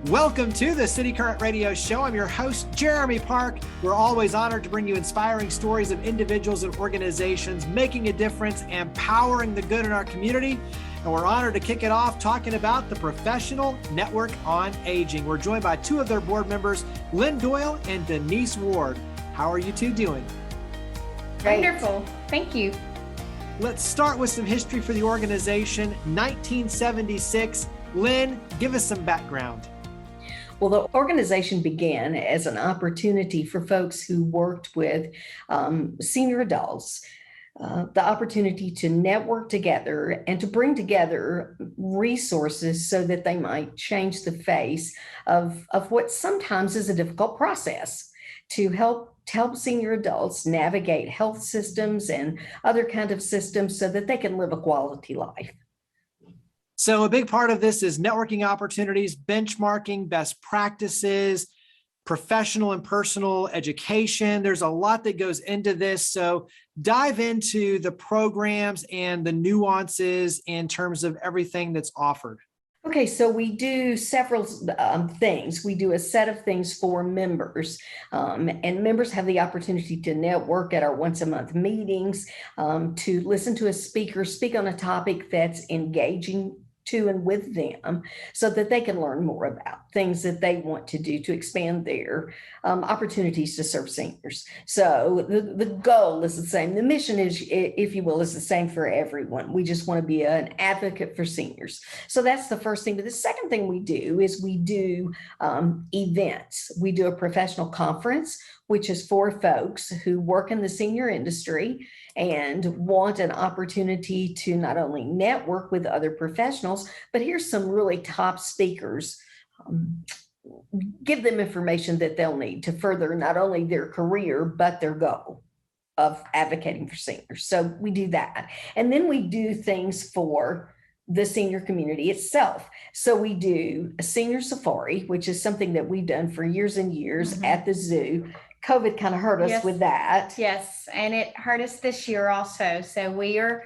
Welcome to the City Current Radio Show. I'm your host, Jeremy Park. We're always honored to bring you inspiring stories of individuals and organizations making a difference and powering the good in our community. And we're honored to kick it off talking about the Professional Network on Aging. We're joined by two of their board members, Lynn Doyle and Denise Ward. How are you two doing? Great. Wonderful. Thank you. Let's start with some history for the organization. 1976. Lynn, give us some background. Well, the organization began as an opportunity for folks who worked with senior adults, the opportunity to network together and to bring together resources so that they might change the face of what sometimes is a difficult process to help senior adults navigate health systems and other kinds of systems so that they can live a quality life. So a big part of this is networking opportunities, benchmarking, best practices, professional and personal education. There's a lot that goes into this. So dive into the programs and the nuances in terms of everything that's offered. Okay, so we do several things. We do a set of things for members, and members have the opportunity to network at our once-a-month meetings, to listen to a speaker speak on a topic that's engaging to and with them so that they can learn more about things that they want to do to expand their opportunities to serve seniors. So the goal is the same. The mission is, if you will, is the same for everyone. We just want to be an advocate for seniors. So that's the first thing. But the second thing we do is we do events. We do a professional conference, which is for folks who work in the senior industry and want an opportunity to not only network with other professionals, but here's some really top speakers. Give them information that they'll need to further not only their career, but their goal of advocating for seniors. So we do that. And then we do things for the senior community itself. So we do a senior safari, which is something that we've done for years and years at the zoo. COVID kind of hurt us with that. Yes, and it hurt us this year also. So we are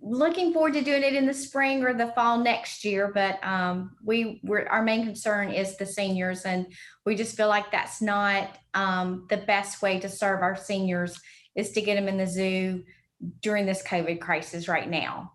looking forward to doing it in the spring or the fall next year. But our main concern is the seniors, and we just feel like that's not the best way to serve our seniors is to get them in the zoo during this COVID crisis right now.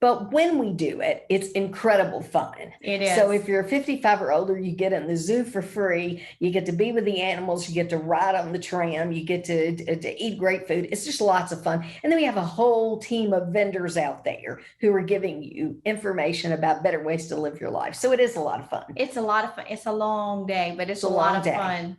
But when we do it, it's incredible fun. It is. So if you're 55 or older, you get in the zoo for free. You get to be with the animals. You get to ride on the tram. You get to eat great food. It's just lots of fun. And then we have a whole team of vendors out there who are giving you information about better ways to live your life. So it is a lot of fun. It's a lot of fun. It's a long day, but it's a lot of fun.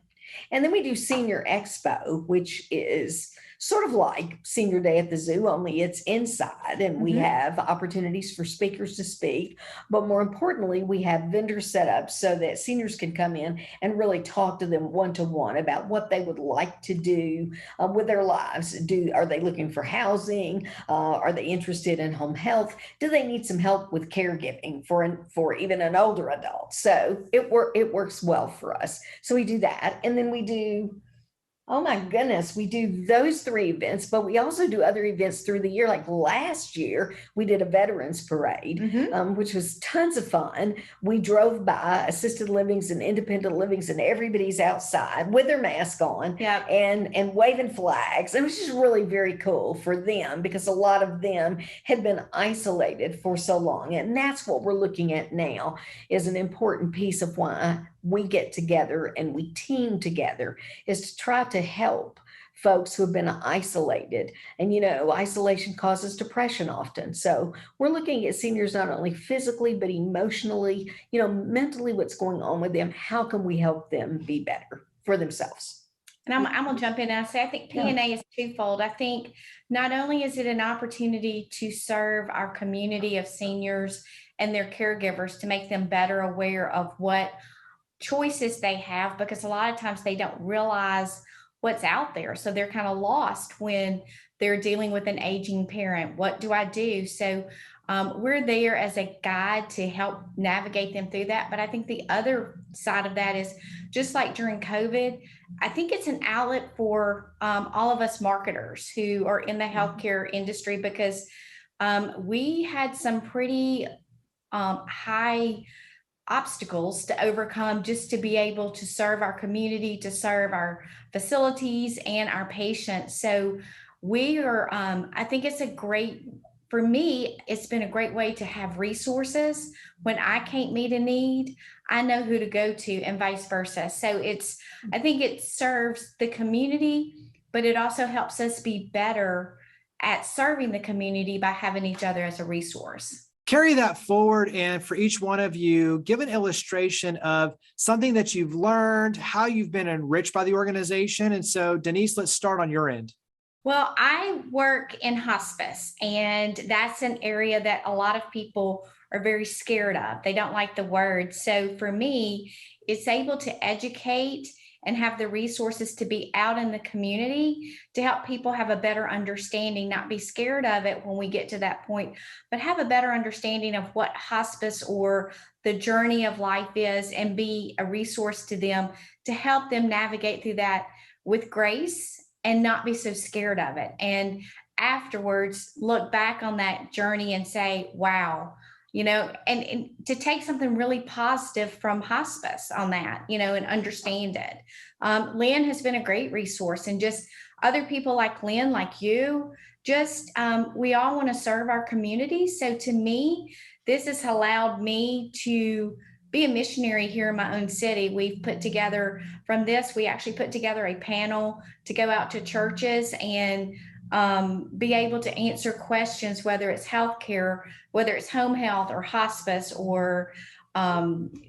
And then we do Senior Expo, which is sort of like Senior Day at the zoo, only it's inside, and we have opportunities for speakers to speak. But more importantly, we have vendors set up so that seniors can come in and really talk to them one-to-one about what they would like to do with their lives. Are they looking for housing? Are they interested in home health? Do they need some help with caregiving for even an older adult? So it works well for us. So we do that. And then we do, oh my goodness, we do those three events, but we also do other events through the year. Like last year, we did a veterans parade, which was tons of fun. We drove by assisted livings and independent livings, and everybody's outside with their mask on and waving flags. It was just really very cool for them because a lot of them had been isolated for so long. And that's what we're looking at now is an important piece of why we get together and we team together is to try to help folks who have been isolated. And, isolation causes depression often. So we're looking at seniors not only physically, but emotionally, mentally, what's going on with them. How can we help them be better for themselves? And I'm going to jump in and say, I think P&A is twofold. I think not only is it an opportunity to serve our community of seniors and their caregivers to make them better aware of what choices they have, because a lot of times they don't realize what's out there. So they're kind of lost when they're dealing with an aging parent. What do I do? So we're there as a guide to help navigate them through that. But I think the other side of that is just like during COVID, I think it's an outlet for all of us marketers who are in the healthcare industry, because we had some pretty high obstacles to overcome just to be able to serve our community, to serve our facilities and our patients. So we are, I think it's a great, for me, it's been a great way to have resources. When I can't meet a need, I know who to go to and vice versa. So I think it serves the community, but it also helps us be better at serving the community by having each other as a resource. Carry that forward, and for each one of you, give an illustration of something that you've learned, how you've been enriched by the organization. And so, Denise, let's start on your end. Well, I work in hospice, and that's an area that a lot of people are very scared of. They don't like the word. So for me, it's able to educate and have the resources to be out in the community to help people have a better understanding, not be scared of it when we get to that point, but have a better understanding of what hospice or the journey of life is, and be a resource to them to help them navigate through that with grace and not be so scared of it. And afterwards, look back on that journey and say, wow, and to take something really positive from hospice on that, and understand it. Lynn has been a great resource, and just other people like Lynn, like you, we all want to serve our community. So to me, this has allowed me to be a missionary here in my own city. We've put together, from this, we actually put together a panel to go out to churches and be able to answer questions, whether it's healthcare, whether it's home health or hospice, or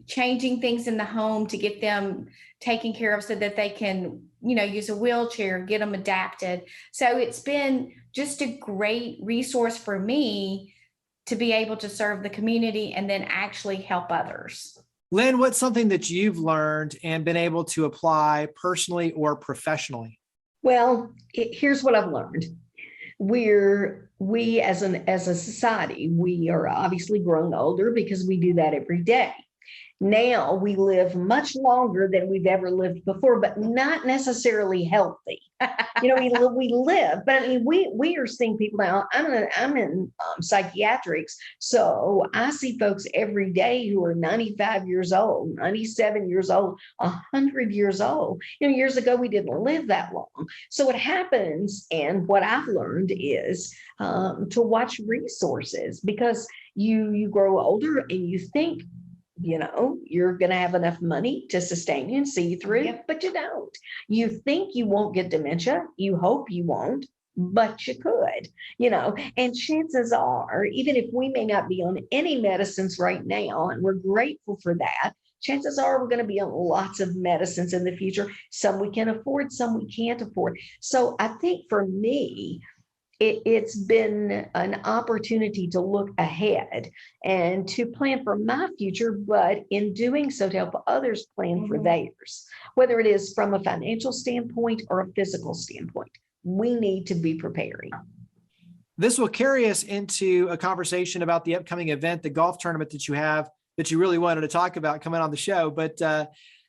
changing things in the home to get them taken care of so that they can, use a wheelchair, get them adapted. So it's been just a great resource for me to be able to serve the community and then actually help others. Lynn, what's something that you've learned and been able to apply personally or professionally? Well, here's what I've learned. We as a society, we are obviously growing older because we do that every day. Now we live much longer than we've ever lived before, but not necessarily healthy. We live, but I mean, we are seeing people now. I'm in psychiatrics, so I see folks every day who are 95 years old, 97 years old, 100 years old. Years ago we didn't live that long. So what happens, and what I've learned is to watch resources, because you grow older and you think, you're going to have enough money to sustain you and see you through, but you don't. You think you won't get dementia. You hope you won't, but you could, and chances are, even if we may not be on any medicines right now, and we're grateful for that, chances are we're going to be on lots of medicines in the future. Some we can afford, some we can't afford. So I think for me, it's been an opportunity to look ahead and to plan for my future, but in doing so, to help others plan for theirs, whether it is from a financial standpoint or a physical standpoint. We need to be preparing. This will carry us into a conversation about the upcoming event, the golf tournament that you have, that you really wanted to talk about coming on the show. But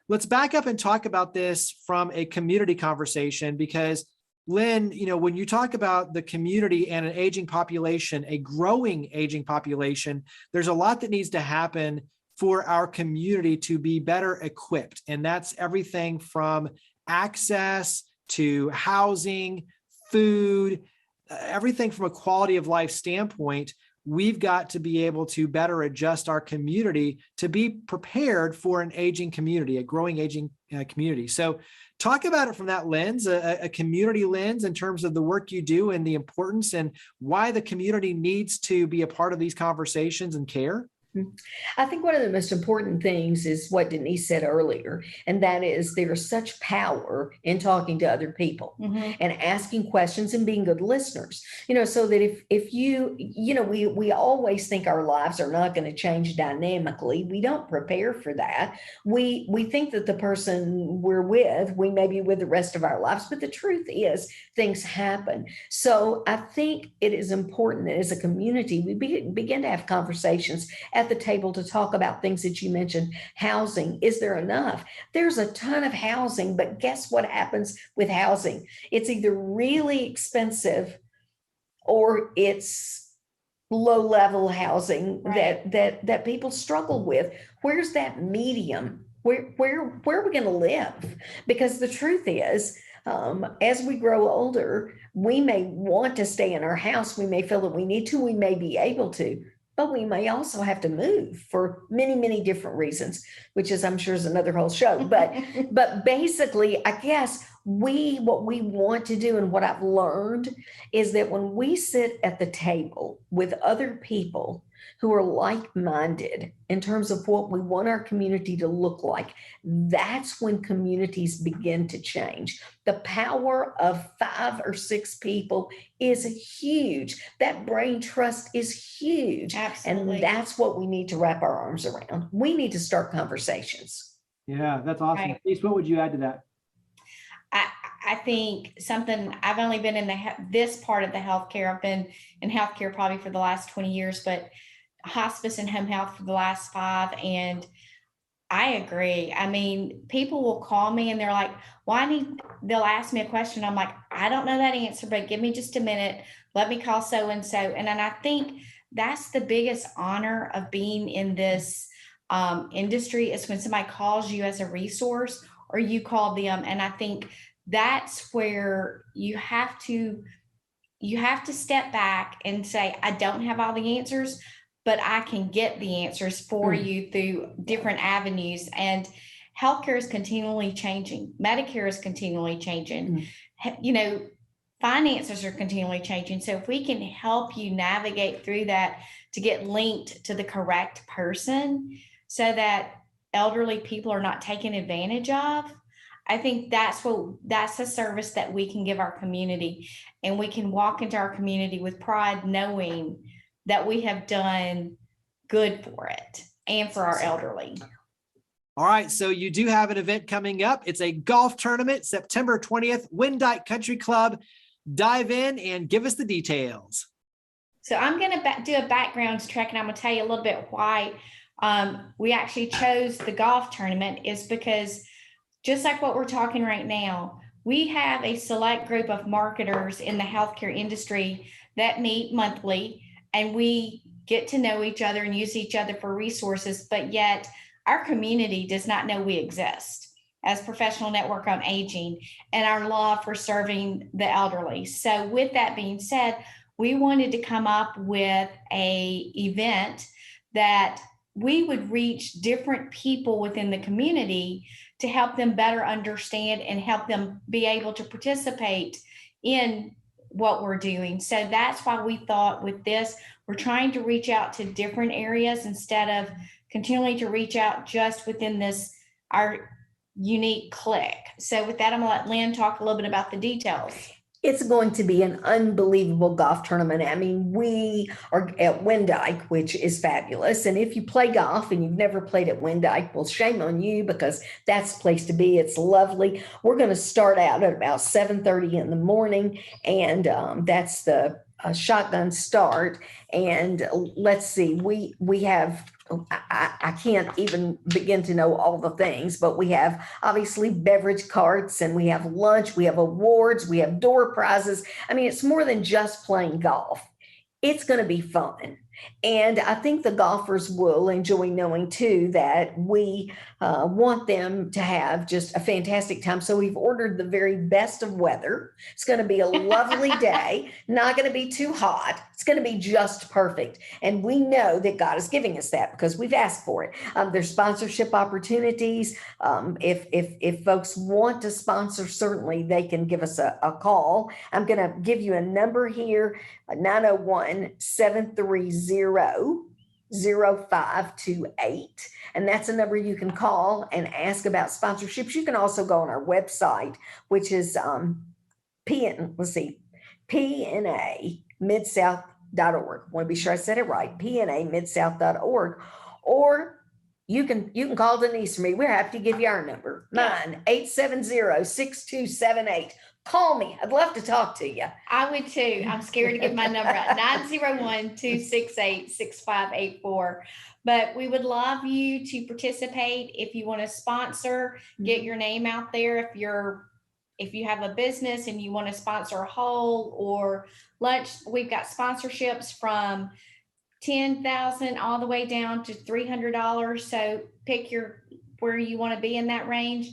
let's back up and talk about this from a community conversation, because Lynn, when you talk about the community and an aging population, a growing aging population, there's a lot that needs to happen for our community to be better equipped. And that's everything from access to housing, food, everything from a quality of life standpoint. We've got to be able to better adjust our community to be prepared for an aging community, a growing aging community. So talk about it from that lens, a community lens, in terms of the work you do and the importance and why the community needs to be a part of these conversations and care. I think one of the most important things is what Denise said earlier, and that is there's such power in talking to other people and asking questions and being good listeners, so that if we always think our lives are not going to change dynamically. We don't prepare for that. We think that the person we're with, we may be with the rest of our lives, but the truth is things happen. So I think it is important that as a community, we begin to have conversations at the table to talk about things that you mentioned. Housing, is there enough? There's a ton of housing, but guess what happens with housing? It's either really expensive or it's low-level housing Right. that people struggle with. Where's that medium? Where are we going to live? Because the truth is, as we grow older, we may want to stay in our house. We may feel that we need to. We may be able to, but we may also have to move for many, many different reasons, which is, I'm sure, is another whole show. But basically, I guess what we want to do, and what I've learned, is that when we sit at the table with other people who are like-minded in terms of what we want our community to look like, that's when communities begin to change. The power of 5 or 6 people is huge. That brain trust is huge. Absolutely. And that's what we need to wrap our arms around. We need to start conversations. Yeah, that's awesome. Right. Lisa, what would you add to that? I think something, I've only been in this part of the healthcare. I've been in healthcare probably for the last 20 years, but hospice and home health for the last 5. And I agree. I mean, people will call me and they're like, they'll ask me a question. I'm like, I don't know that answer, but give me just a minute. Let me call so-and-so. And then I think that's the biggest honor of being in this industry, is when somebody calls you as a resource, or you call them. And I think that's where you have to step back and say, I don't have all the answers, but I can get the answers for you through different avenues. And healthcare is continually changing. Medicare is continually changing. You know, finances are continually changing. So if we can help you navigate through that to get linked to the correct person, so that elderly people are not taken advantage of, I think that's a service that we can give our community, and we can walk into our community with pride, knowing that we have done good for it and for our elderly. All right, so you do have an event coming up. It's a golf tournament, September 20th, Windike Country Club. Dive in and give us the details. So I'm going to do a background check, and I'm going to tell you a little bit why we actually chose the golf tournament. Is because, just like what we're talking right now, we have a select group of marketers in the healthcare industry that meet monthly, and we get to know each other and use each other for resources, but yet our community does not know we exist as Professional Network on Aging and our law for serving the elderly. So with that being said, we wanted to come up with a event that we would reach different people within the community to help them better understand and help them be able to participate in what we're doing. So that's why we thought, with this, we're trying to reach out to different areas instead of continually to reach out just within our unique clique. So with that, I'm gonna let Lynn talk a little bit about the details. It's going to be an unbelievable golf tournament. I mean, we are at Windike, which is fabulous. And if you play golf and you've never played at Windike, well, shame on you, because that's the place to be. It's lovely. We're going to start out at about 7:30 in the morning, and that's the shotgun start. And let's see, we have, I can't even begin to know all the things, but we have obviously beverage carts, and we have lunch, we have awards, we have door prizes. I mean, it's more than just playing golf. It's going to be fun. And I think the golfers will enjoy knowing too that we want them to have just a fantastic time. So we've ordered the very best of weather. It's going to be a lovely day, not going to be too hot. It's going to be just perfect. And we know that God is giving us that because we've asked for it. There's sponsorship opportunities. If folks want to sponsor, certainly they can give us a call. I'm going to give you a number here, 901-730-0528. And that's a number you can call and ask about sponsorships. You can also go on our website, which is pnamidsouth.org. I want to be sure I said it right, pnamidsouth.org. Or you can call Denise or me. We're happy to give you our number. Mine, 870-6278. Call me. I'd love to talk to you. I would too. I'm scared to give my number out, 901-268-6584. But we would love you to participate. If you want to sponsor, get your name out there. If you have a business and you want to sponsor a whole or lunch, we've got sponsorships from $10,000 all the way down to $300. So pick where you want to be in that range.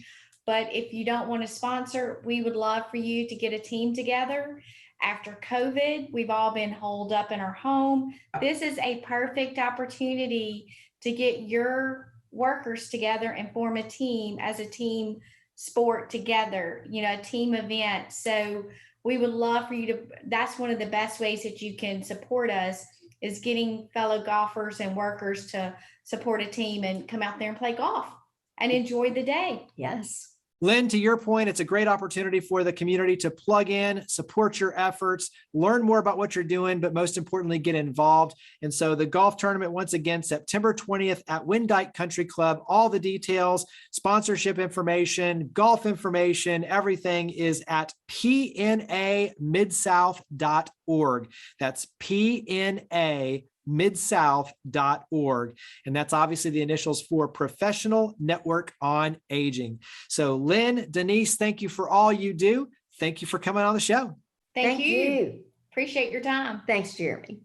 But if you don't want to sponsor, we would love for you to get a team together. After COVID, we've all been holed up in our home. This is a perfect opportunity to get your workers together and form a team as a team sport together, a team event. So we would love for you to, that's one of the best ways that you can support us, is getting fellow golfers and workers to support a team and come out there and play golf and enjoy the day. Yes. Lynn, to your point, it's a great opportunity for the community to plug in, support your efforts, learn more about what you're doing, but most importantly, get involved. And so the golf tournament, once again, September 20th at Windike Country Club. All the details, sponsorship information, golf information, everything is at pnamidsouth.org. That's pnamidsouth.org. And that's obviously the initials for Professional Network on Aging. So Lynn, Denise, thank you for all you do. Thank you for coming on the show. Thank you. Appreciate your time. Thanks, Jeremy.